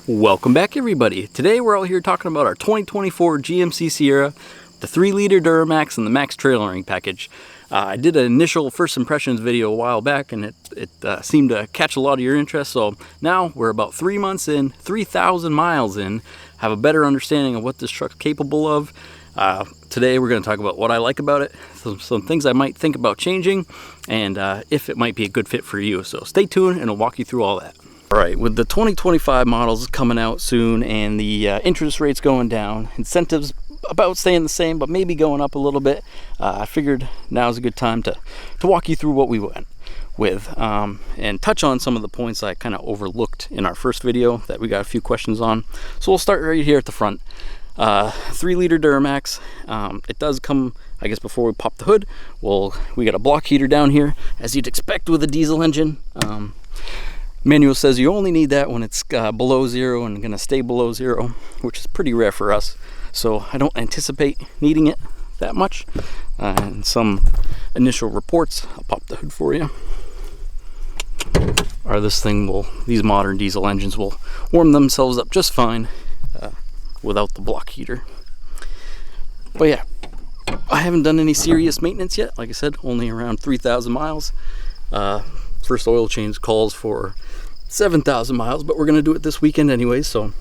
Welcome back, everybody. Today we're all here talking about our 2024 GMC Sierra, the 3-liter Duramax and the Max trailering package. I did an initial first impressions video a while back, and it seemed to catch a lot of your interest. So now we're about 3 months in, 3,000 miles in, have a better understanding of what this truck's capable of. Today we're going to talk about what I like about it, some things I might think about changing, and if it might be a good fit for you. So stay tuned and I'll walk you through all that. Alright, with the 2025 models coming out soon and the interest rates going down, incentives about staying the same but maybe going up a little bit, I figured now's a good time to walk you through what we went with and touch on some of the points I kind of overlooked in our first video that we got a few questions on. So we'll start right here at the front. 3-liter Duramax. It does come, I guess, before we pop the hood. We got a block heater down here, as you'd expect with a diesel engine. Manual says you only need that when it's below zero and gonna stay below zero, which is pretty rare for us. So I don't anticipate needing it that much. And some initial reports, I'll pop the hood for you, are these modern diesel engines will warm themselves up just fine without the block heater. But yeah, I haven't done any serious maintenance yet. Like I said, only around 3,000 miles. First oil change calls for 7,000 miles, but we're going to do it this weekend anyway. So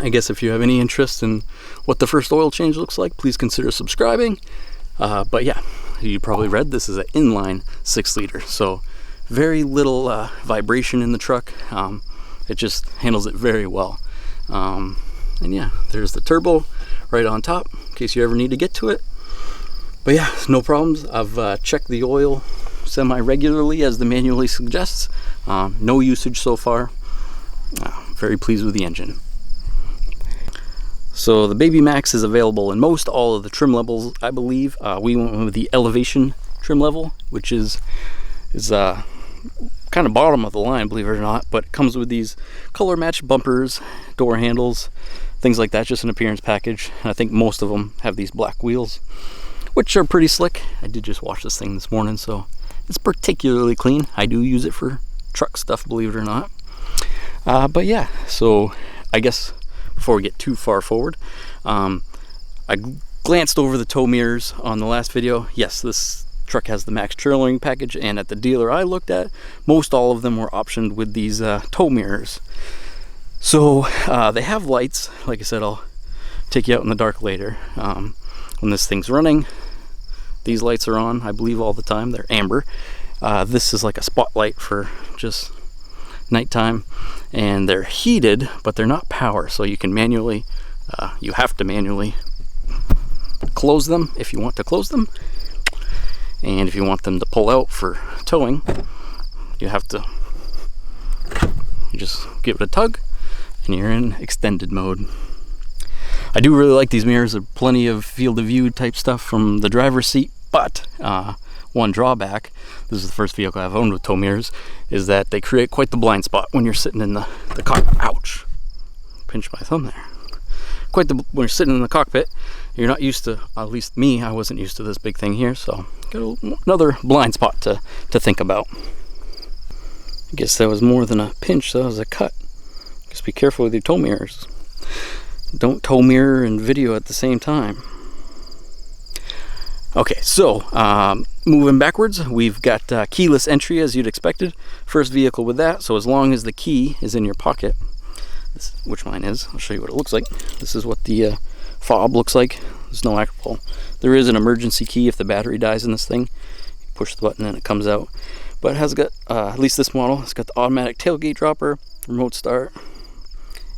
I guess if you have any interest in what the first oil change looks like, please consider subscribing. But yeah, you probably read this is an inline 6-liter, so very little vibration in the truck. It just handles it very well. And yeah, there's the turbo right on top in case you ever need to get to it. But yeah, no problems. I've checked the oil semi-regularly as the manually suggests. No usage so far. Very pleased with the engine. So the Baby Max is available in most all of the trim levels, I believe. We went with the Elevation trim level, which is kind of bottom of the line, believe it or not, but it comes with these color matched bumpers, door handles, things like that. Just an appearance package. I think most of them have these black wheels, which are pretty slick. I did just wash this thing this morning, so it's particularly clean. I do use it for truck stuff, believe it or not. But yeah, so I guess before we get too far forward, I glanced over the tow mirrors on the last video. Yes, this truck has the Max trailering package, and at the dealer I looked at, most all of them were optioned with these tow mirrors. So they have lights. Like I said, I'll take you out in the dark later. When this thing's running, these lights are on, I believe, all the time. They're amber. This is like a spotlight for just nighttime, and they're heated, but they're not power, so you can manually, you have to manually close them if you want to close them, and if you want them to pull out for towing, you just give it a tug, and you're in extended mode. I do really like these mirrors. There are plenty of field of view type stuff from the driver's seat, but one drawback, this is the first vehicle I've owned with tow mirrors, is that they create quite the blind spot when you're sitting in the cockpit. Ouch! Pinch my thumb there. When you're sitting in the cockpit, you're not used to, at least me, I wasn't used to this big thing here, so got another blind spot to think about. I guess that was more than a pinch, that was a cut. Just be careful with your tow mirrors. Don't tow mirror and video at the same time. Okay, so moving backwards, we've got keyless entry as you'd expected. First vehicle with that, so as long as the key is in your pocket, which mine is, I'll show you what it looks like. This is what the fob looks like. There's no actual, there is an emergency key if the battery dies in this thing. You push the button and it comes out. But it has got, at least this model, it's got the automatic tailgate dropper, remote start,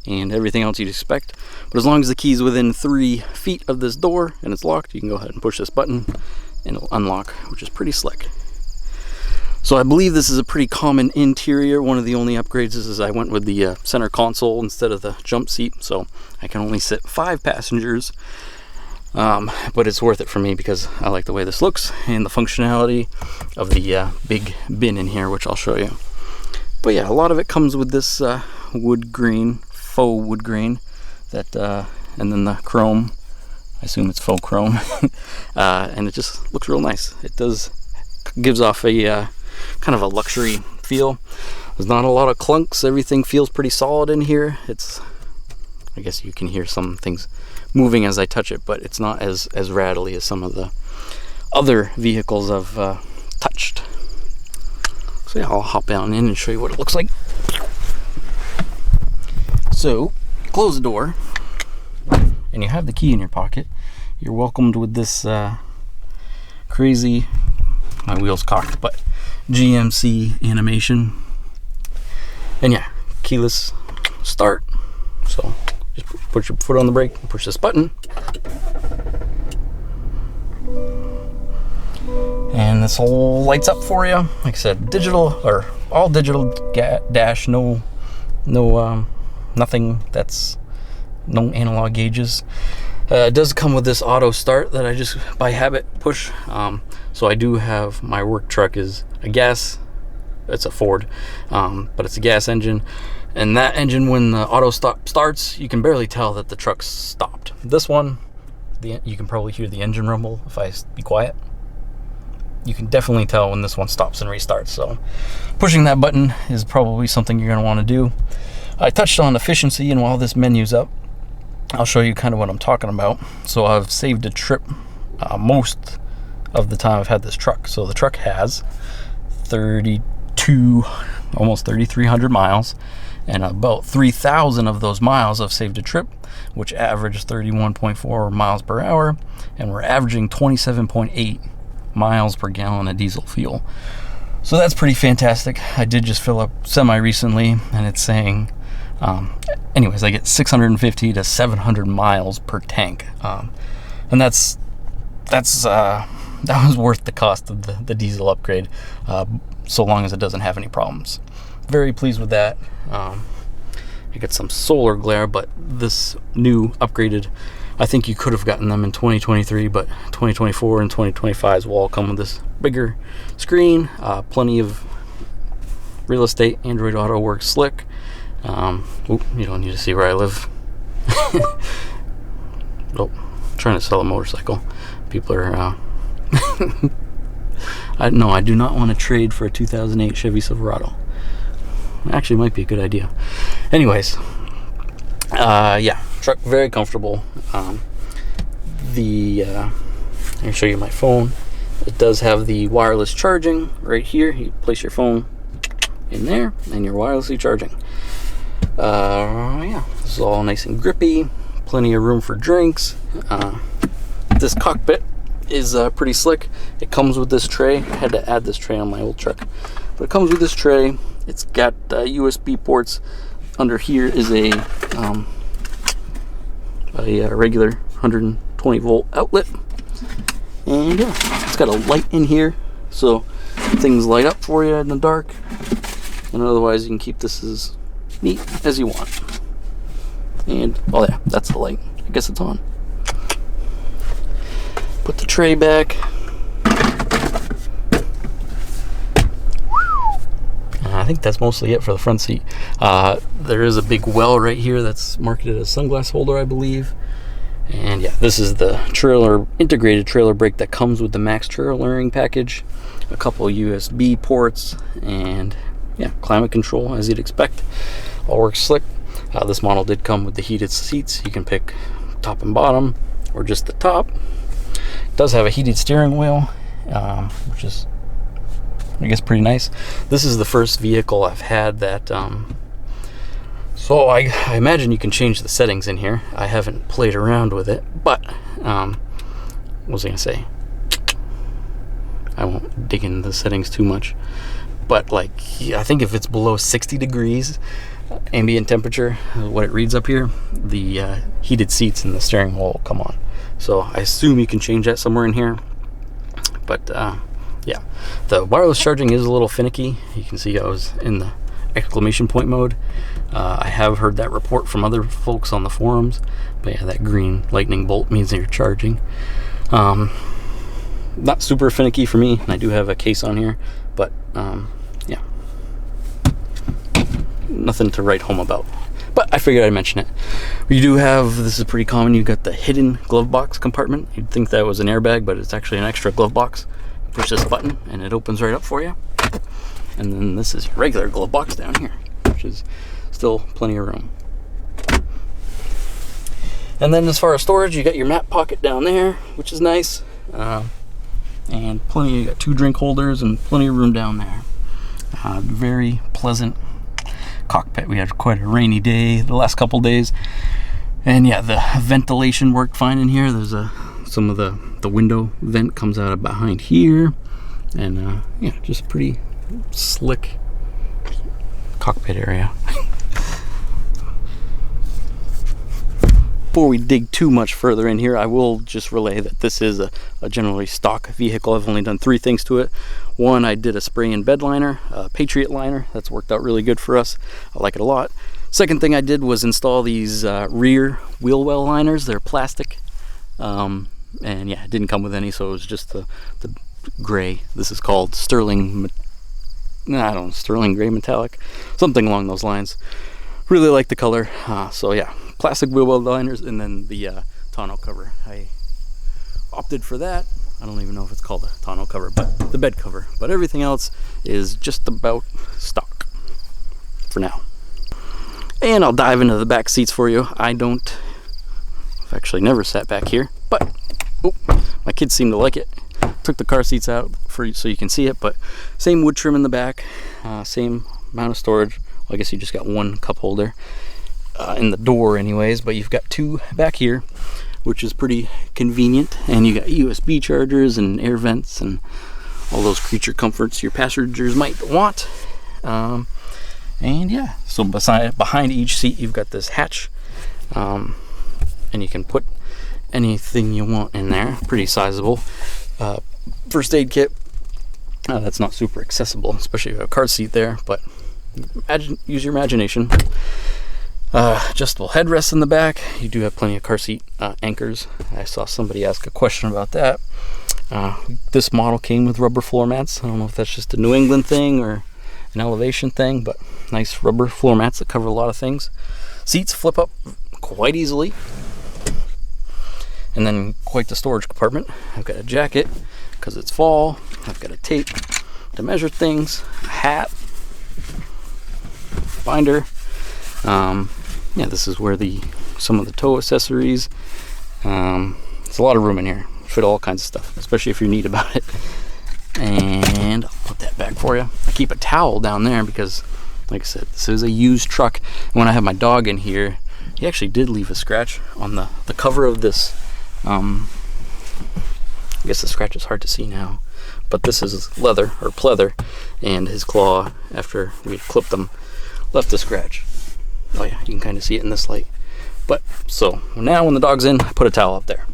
and everything else you'd expect. But as long as the key is within 3 feet of this door and it's locked, you can go ahead and push this button and it'll unlock, which is pretty slick. So I believe this is a pretty common interior. One of the only upgrades is I went with the center console instead of the jump seat, so I can only sit 5 passengers. But it's worth it for me because I like the way this looks and the functionality of the big bin in here, which I'll show you. But yeah, a lot of it comes with this wood grain, faux wood grain, that and then the chrome. I assume it's faux chrome, and it just looks real nice. It gives off a kind of a luxury feel. There's not a lot of clunks. Everything feels pretty solid in here. I guess you can hear some things moving as I touch it, but it's not as rattly as some of the other vehicles I've touched. So yeah, I'll hop down in and show you what it looks like. So, close the door, and you have the key in your pocket. You're welcomed with this crazy, my wheel's cocked, but GMC animation. And yeah, keyless start. So just put your foot on the brake and push this button. And this whole lights up for you. Like I said, digital, or all digital dash, no nothing that's no analog gauges. It does come with this auto start that I just by habit push. So I do have, my work truck is a gas, it's a Ford, but it's a gas engine. And that engine, when the auto stop starts, you can barely tell that the truck's stopped. This one, you can probably hear the engine rumble if I be quiet. You can definitely tell when this one stops and restarts. So pushing that button is probably something you're gonna wanna do. I touched on efficiency, and while this menu's up, I'll show you kind of what I'm talking about. So I've saved a trip most of the time I've had this truck. So the truck has 32, almost 3,300 miles, and about 3,000 of those miles I've saved a trip, which averaged 31.4 miles per hour, and we're averaging 27.8 miles per gallon of diesel fuel. So that's pretty fantastic. I did just fill up semi recently, and it's saying anyways, I get 650 to 700 miles per tank, and that was worth the cost of the diesel upgrade, so long as it doesn't have any problems. Very pleased with that. I got some solar glare, but this new upgraded, I think you could have gotten them in 2023, but 2024 and 2025s will all come with this bigger screen, plenty of real estate. Android Auto works slick. You don't need to see where I live. Oh, trying to sell a motorcycle. People are I do not want to trade for a 2008 Chevy Silverado. Actually, might be a good idea. Anyways, yeah, truck very comfortable. Let me show you my phone. It does have the wireless charging right here. You place your phone in there, and you're wirelessly charging. Yeah, this is all nice and grippy. Plenty of room for drinks. This cockpit is pretty slick. It comes with this tray. I had to add this tray on my old truck, but it comes with this tray. It's got USB ports. Under here is a regular 120 volt outlet, and yeah, it's got a light in here, so things light up for you in the dark, and otherwise you can keep this as neat as you want. And oh yeah, that's the light. I guess it's on. Put the tray back. I think that's mostly it for the front seat. There is a big well right here that's marketed as sunglass holder, I believe. And yeah, this is the integrated trailer brake that comes with the Max trailering package. A couple USB ports, and yeah, climate control as you'd expect. All works slick. This model did come with the heated seats. You can pick top and bottom, or just the top. It does have a heated steering wheel, which is, I guess, pretty nice. This is the first vehicle I've had that, so I imagine you can change the settings in here. I haven't played around with it, but, what was I gonna say? I won't dig into the settings too much, but like, I think if it's below 60 degrees ambient temperature, what it reads up here, the heated seats and the steering wheel will come on. So I assume you can change that somewhere in here, but yeah, the wireless charging is a little finicky. You can see I was in the exclamation point mode. I have heard that report from other folks on the forums, but yeah, that green lightning bolt means that you're charging. Not super finicky for me, and I do have a case on here, but yeah, nothing to write home about. But I figured I'd mention it. You do have, this is pretty common, you've got the hidden glove box compartment. You'd think that was an airbag, but it's actually an extra glove box. Push this button and it opens right up for you. And then this is your regular glove box down here, which is still plenty of room. And then as far as storage, you got your map pocket down there, which is nice. And plenty, you got 2 drink holders and plenty of room down there. Very pleasant cockpit. We had quite a rainy day the last couple days. And yeah, the ventilation worked fine in here. There's some of the window vent comes out of behind here. And yeah, just pretty slick cockpit area. Before we dig too much further in here, I will just relay that this is a generally stock vehicle. I've only done 3 things to it. One, I did a spray in bed liner, a Patriot liner. That's worked out really good for us. I like it a lot. Second thing I did was install these rear wheel well liners. They're plastic. And yeah, it didn't come with any, so it was just the gray. This is called sterling gray metallic, something along those lines. Really like the color. So yeah, plastic wheel well liners, and then the tonneau cover. I opted for that. I don't even know if it's called a tonneau cover, but the bed cover. But everything else is just about stock for now. And I'll dive into the back seats for you. I've actually never sat back here, but my kids seem to like it. Took the car seats out so you can see it, but same wood trim in the back, same amount of storage. Well, I guess you just got 1 cup holder in the door anyways, but you've got 2 back here, which is pretty convenient. And you got USB chargers and air vents and all those creature comforts your passengers might want. And yeah, so behind each seat you've got this hatch, and you can put anything you want in there. Pretty sizable. First aid kit. That's not super accessible, especially if you have a car seat there, but use your imagination. Adjustable headrests in the back. You do have plenty of car seat anchors. I saw somebody ask a question about that. This model came with rubber floor mats. I don't know if that's just a New England thing or an elevation thing, but nice rubber floor mats that cover a lot of things. Seats flip up quite easily. And then quite the storage compartment. I've got a jacket because it's fall. I've got a tape to measure things, a hat, binder. Yeah, this is where some of the tow accessories. There's a lot of room in here. Fit all kinds of stuff, especially if you're neat about it. And I'll put that back for you. I keep a towel down there because, like I said, this is a used truck. And when I have my dog in here, he actually did leave a scratch on the cover of this. I guess the scratch is hard to see now, but this is leather or pleather, and his claw, after we clipped them, left a scratch. Oh yeah, you can kind of see it in this light. But so now when the dog's in, I put a towel up there.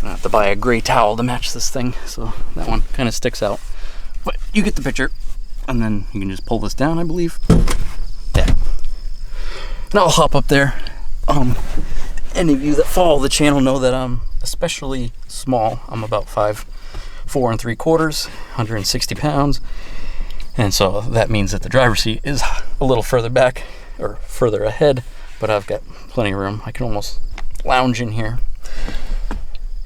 I have to buy a gray towel to match this thing, so that one kind of sticks out. But you get the picture, and then you can just pull this down, I believe. Yeah. And I'll hop up there. Any of you that follow the channel know that I'm especially small. I'm about 5'4 3/4", 160 pounds. And so that means that the driver's seat is a little further back or further ahead, but I've got plenty of room. I can almost lounge in here.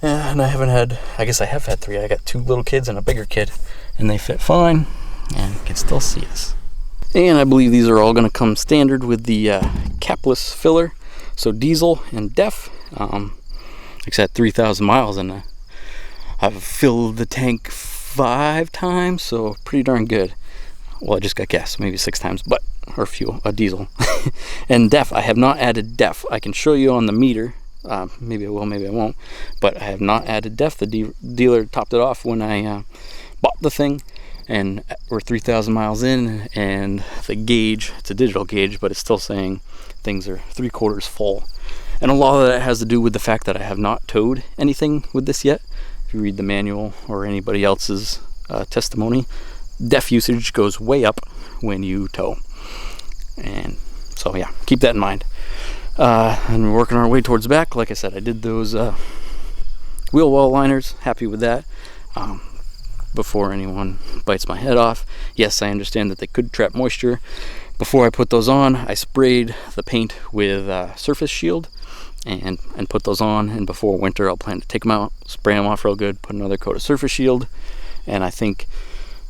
And I guess I have had 3. I got 2 little kids and a bigger kid, and they fit fine and can still see us. And I believe these are all going to come standard with the capless filler. So diesel and DEF. It's at 3,000 miles, and I've filled the tank 5 times, so pretty darn good. Well, I just got gas, maybe 6 times, or fuel, diesel. And DEF, I have not added DEF. I can show you on the meter. Maybe I will, maybe I won't. But I have not added DEF. The dealer topped it off when I bought the thing, and we're 3,000 miles in, and the gauge, it's a digital gauge, but it's still saying things are 3/4 full. And a lot of that has to do with the fact that I have not towed anything with this yet. If you read the manual or anybody else's testimony, DEF usage goes way up when you tow. And so yeah, keep that in mind. And we're working our way towards the back. Like I said, I did those wheel well liners. Happy with that. Before anyone bites my head off. Yes, I understand that they could trap moisture. Before I put those on, I sprayed the paint with Surface Shield and put those on. And before winter, I'll plan to take them out, spray them off real good, put another coat of Surface Shield. And I think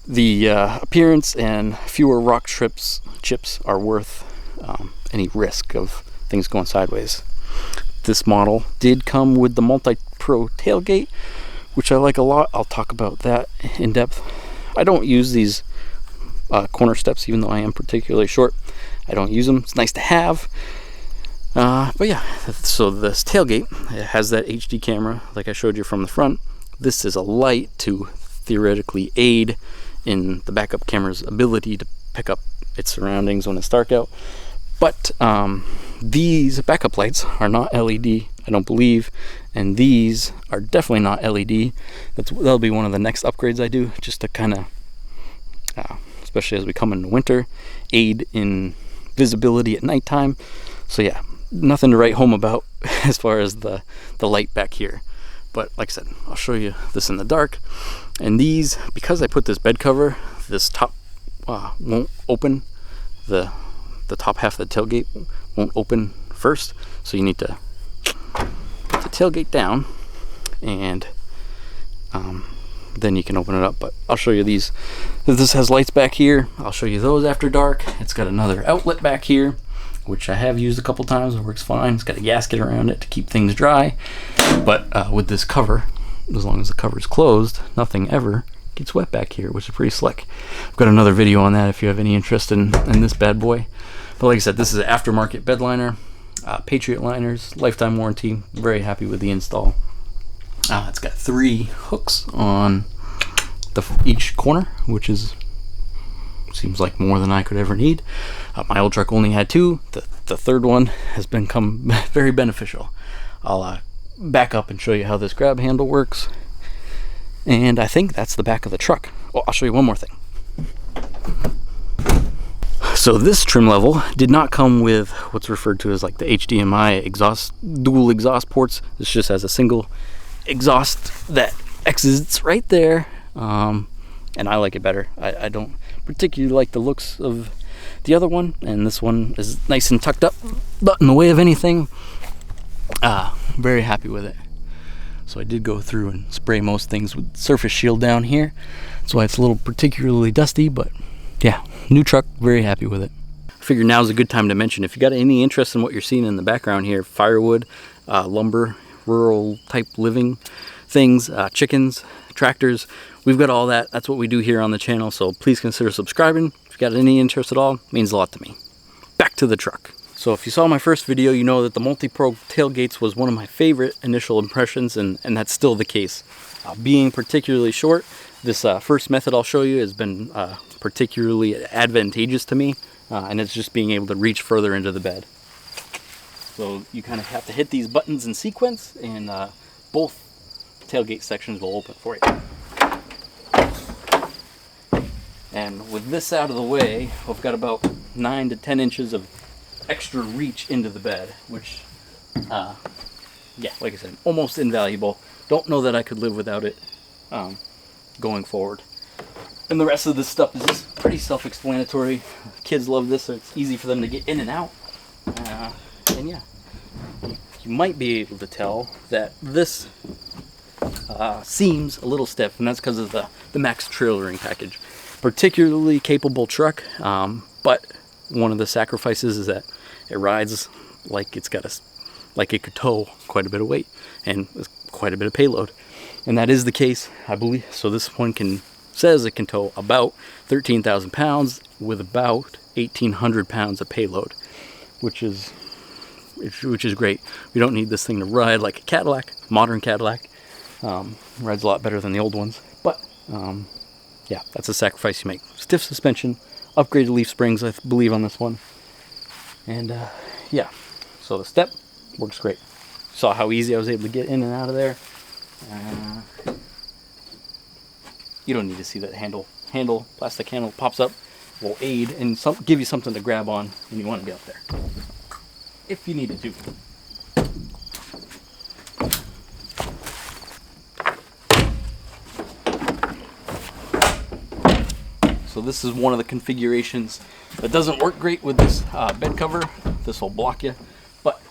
the appearance and fewer rock chips are worth any risk of things going sideways. This model did come with the multi-pro tailgate, which I like a lot. I'll talk about that in depth. I don't use these corner steps, even though I am particularly short. I don't use them. It's nice to have. But yeah, so this tailgate, it has that HD camera like I showed you from the front. This is a light to theoretically aid in the backup camera's ability to pick up its surroundings when it's dark out. But these backup lights are not LED, I don't believe, and these are definitely not LED. That'll be one of the next upgrades I do, just to kind of, especially as we come into winter, aid in visibility at nighttime. So yeah, nothing to write home about as far as the light back here. But like I said, I'll show you this in the dark. And these, because I put this bed cover, this top won't open. The top half of the tailgate won't open first, so you need to put the tailgate down, and then you can open it up. But I'll show you these. This has lights back here. I'll show you those after dark. It's got another outlet back here, which I have used a couple times. It works fine. It's got a gasket around it to keep things dry. But with this cover, as long as the cover's closed, nothing ever gets wet back here, which is pretty slick. I've got another video on that if you have any interest in this bad boy. But like I said, this is an aftermarket bed liner, Patriot liners, lifetime warranty. Very happy with the install. It's got 3 hooks on each corner, which seems like more than I could ever need. My old truck only had 2. The third one has become very beneficial. I'll back up and show you how this grab handle works. And I think that's the back of the truck. Oh, I'll show you one more thing. So this trim level did not come with what's referred to as like the HDMI dual exhaust ports. This just has a single exhaust that exits right there. And I like it better. I don't particularly like the looks of the other one, and this one is nice and tucked up, not in the way of anything. Very happy with it. So I did go through and spray most things with Surface Shield down here. That's why it's a little particularly dusty, but yeah, new truck, very happy with it. I figure now's a good time to mention, if you got any interest in what you're seeing in the background here, firewood, lumber, rural type living things, chickens, tractors, we've got all that. That's what we do here on the channel, so please consider subscribing. If you got any interest at all, it means a lot to me. Back to the truck. So if you saw my first video, you know that the multi-pro tailgates was one of my favorite initial impressions, and that's still the case. Being particularly short, this first method I'll show you has been particularly advantageous to me, and it's just being able to reach further into the bed. So you kind of have to hit these buttons in sequence, and both tailgate sections will open for you. And with this out of the way, I've got about 9 to 10 inches of extra reach into the bed, which, yeah, like I said, almost invaluable. Don't know that I could live without it going forward. And the rest of this stuff is just pretty self-explanatory. Kids love this, so it's easy for them to get in and out. And yeah, you might be able to tell that this seems a little stiff, and that's because of the Max trailering package. Particularly capable truck, but one of the sacrifices is that it rides like it could tow quite a bit of weight and quite a bit of payload, and that is the case, I believe. So this one says it can tow about 13,000 pounds with about 1,800 pounds of payload, which is great. We don't need this thing to ride like a Cadillac, modern Cadillac. Rides a lot better than the old ones, but yeah, that's a sacrifice you make. Stiff suspension, upgraded leaf springs, I believe, on this one. And yeah, so the step works great. Saw how easy I was able to get in and out of there. You don't need to see that plastic handle pops up. Will aid and give you something to grab on when you want to get up there, if you needed to. So this is one of the configurations that doesn't work great with this bed cover. This will block you, but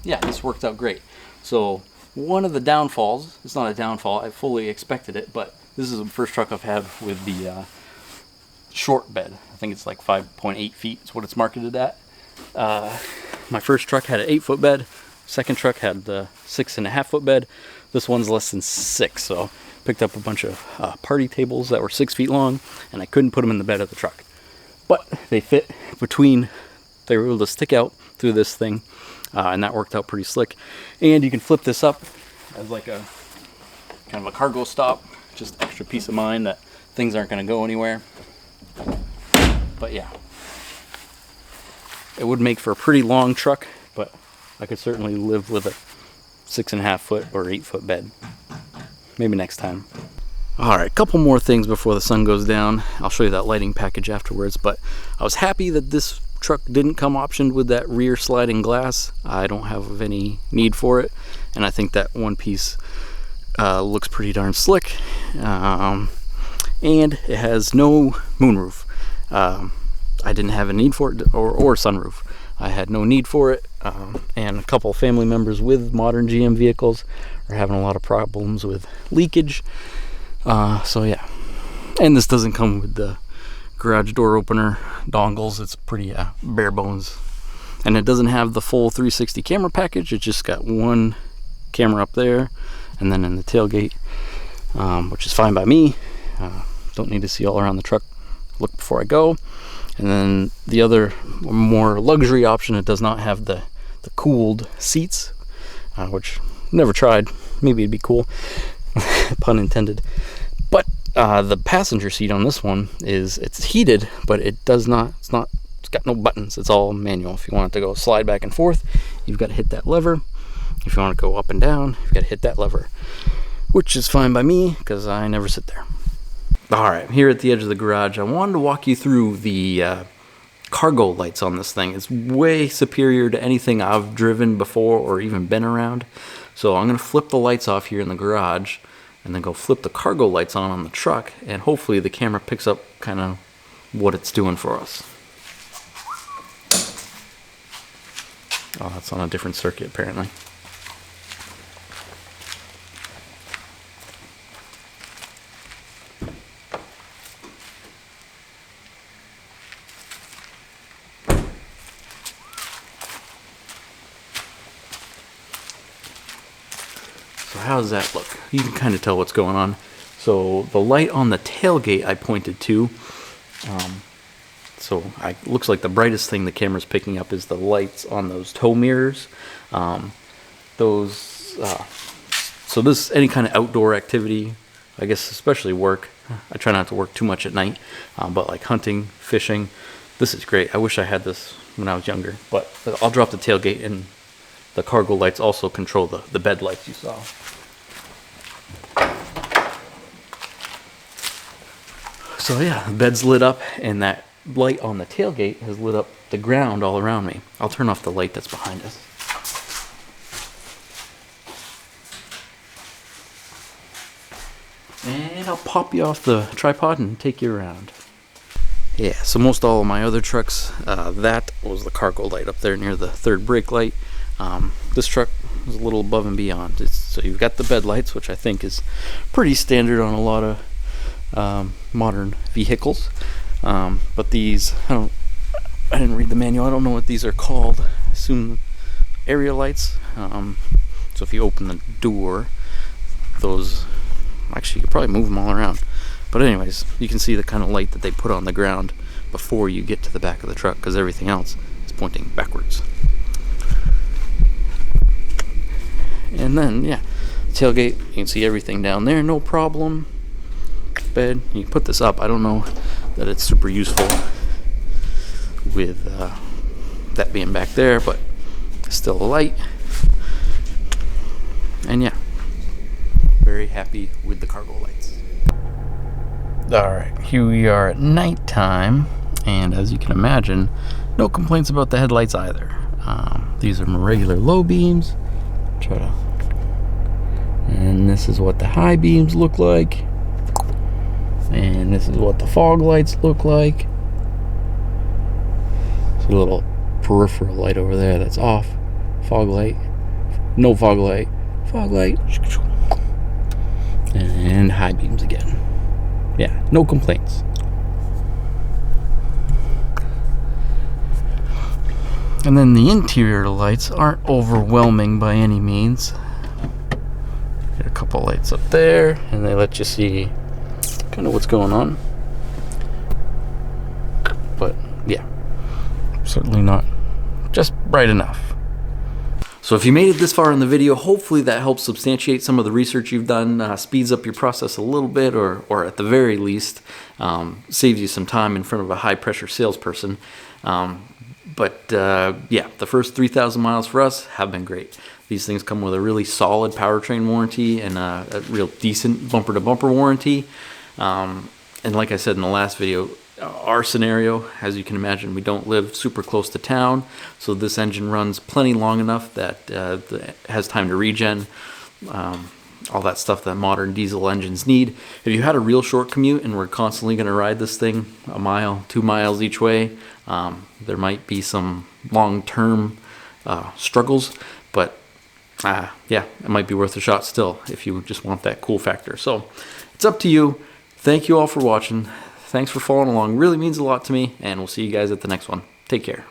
yeah, this worked out great. So one of the downfalls, it's not a downfall, I fully expected it, but This is the first truck I've had with the short bed. I think it's like 5.8 feet is what it's marketed at. My first truck had an 8-foot bed. Second truck had the 6.5-foot bed. This one's less than 6, so picked up a bunch of party tables that were 6 feet long, and I couldn't put them in the bed of the truck. But they fit between, they were able to stick out through this thing, and that worked out pretty slick. And you can flip this up as like a kind of a cargo stop, just extra peace of mind that things aren't going to go anywhere. But yeah, it would make for a pretty long truck, but I could certainly live with a 6.5-foot or 8-foot bed. Maybe next time. Alright, a couple more things before the sun goes down. I'll show you that lighting package afterwards, but I was happy that this truck didn't come optioned with that rear sliding glass. I don't have any need for it, and I think that one piece looks pretty darn slick. And it has no moonroof. I didn't have a need for it, or sunroof. I had no need for it, and a couple family members with modern GM vehicles are having a lot of problems with leakage. So yeah, and this doesn't come with the garage door opener dongles. It's pretty bare bones, and it doesn't have the full 360 camera package. It just got one camera up there, and then in the tailgate, which is fine by me. Don't need to see all around the truck. Look before I go. And then the other more luxury option, it does not have the cooled seats, which I've never tried. Maybe it'd be cool, pun intended. But the passenger seat on this one it's heated, but it's got no buttons. It's all manual. If you want it to go slide back and forth, you've got to hit that lever. If you want to go up and down, you've got to hit that lever, which is fine by me because I never sit there. Alright, here at the edge of the garage, I wanted to walk you through the cargo lights on this thing. It's way superior to anything I've driven before or even been around. So I'm going to flip the lights off here in the garage and then go flip the cargo lights on the truck, and hopefully the camera picks up kind of what it's doing for us. Oh, that's on a different circuit apparently. So how does that look? You can kind of tell what's going on. So the light on the tailgate I pointed to. Looks like the brightest thing the camera's picking up is the lights on those tow mirrors. So this, any kind of outdoor activity, I guess especially work. I try not to work too much at night, but like hunting, fishing, this is great. I wish I had this when I was younger, but I'll drop the tailgate, and the cargo lights also control the bed lights you saw. So yeah, the bed's lit up, and that light on the tailgate has lit up the ground all around me. I'll turn off the light that's behind us. And I'll pop you off the tripod and take you around. Yeah, so most all of my other trucks, that was the cargo light up there near the third brake light. This truck is a little above and beyond. So you've got the bed lights, which I think is pretty standard on a lot of modern vehicles. But these, I didn't read the manual. I don't know what these are called. I assume area lights. So if you open the door, those, actually you could probably move them all around. But anyways, you can see the kind of light that they put on the ground before you get to the back of the truck, because everything else is pointing backwards. And then, yeah, tailgate, you can see everything down there, no problem. Bed, you can put this up. I don't know that it's super useful with that being back there, but still a light. And yeah, very happy with the cargo lights. Alright, here we are at nighttime, and as you can imagine, no complaints about the headlights either. These are my regular low beams. And this is what the high beams look like, and this is what the fog lights look like. There's a little peripheral light over there that's off. Fog light, no fog light, fog light, and high beams again. yeah, no complaints. And then the interior lights aren't overwhelming by any means. Get a couple lights up there, and they let you see kind of what's going on. But yeah, certainly not just bright enough. So if you made it this far in the video, hopefully that helps substantiate some of the research you've done, speeds up your process a little bit, or at the very least, saves you some time in front of a high-pressure salesperson. Yeah, the first 3,000 miles for us have been great. These things come with a really solid powertrain warranty and a real decent bumper-to-bumper warranty. And like I said in the last video, our scenario, as you can imagine, we don't live super close to town, so this engine runs plenty long enough that it has time to regen, all that stuff that modern diesel engines need. If you had a real short commute and we're constantly going to ride this thing a mile, 2 miles each way, there might be some long-term struggles, but yeah, it might be worth a shot still if you just want that cool factor. So it's up to you. Thank you all for watching. Thanks for following along. Really means a lot to me, and we'll see you guys at the next one. Take care.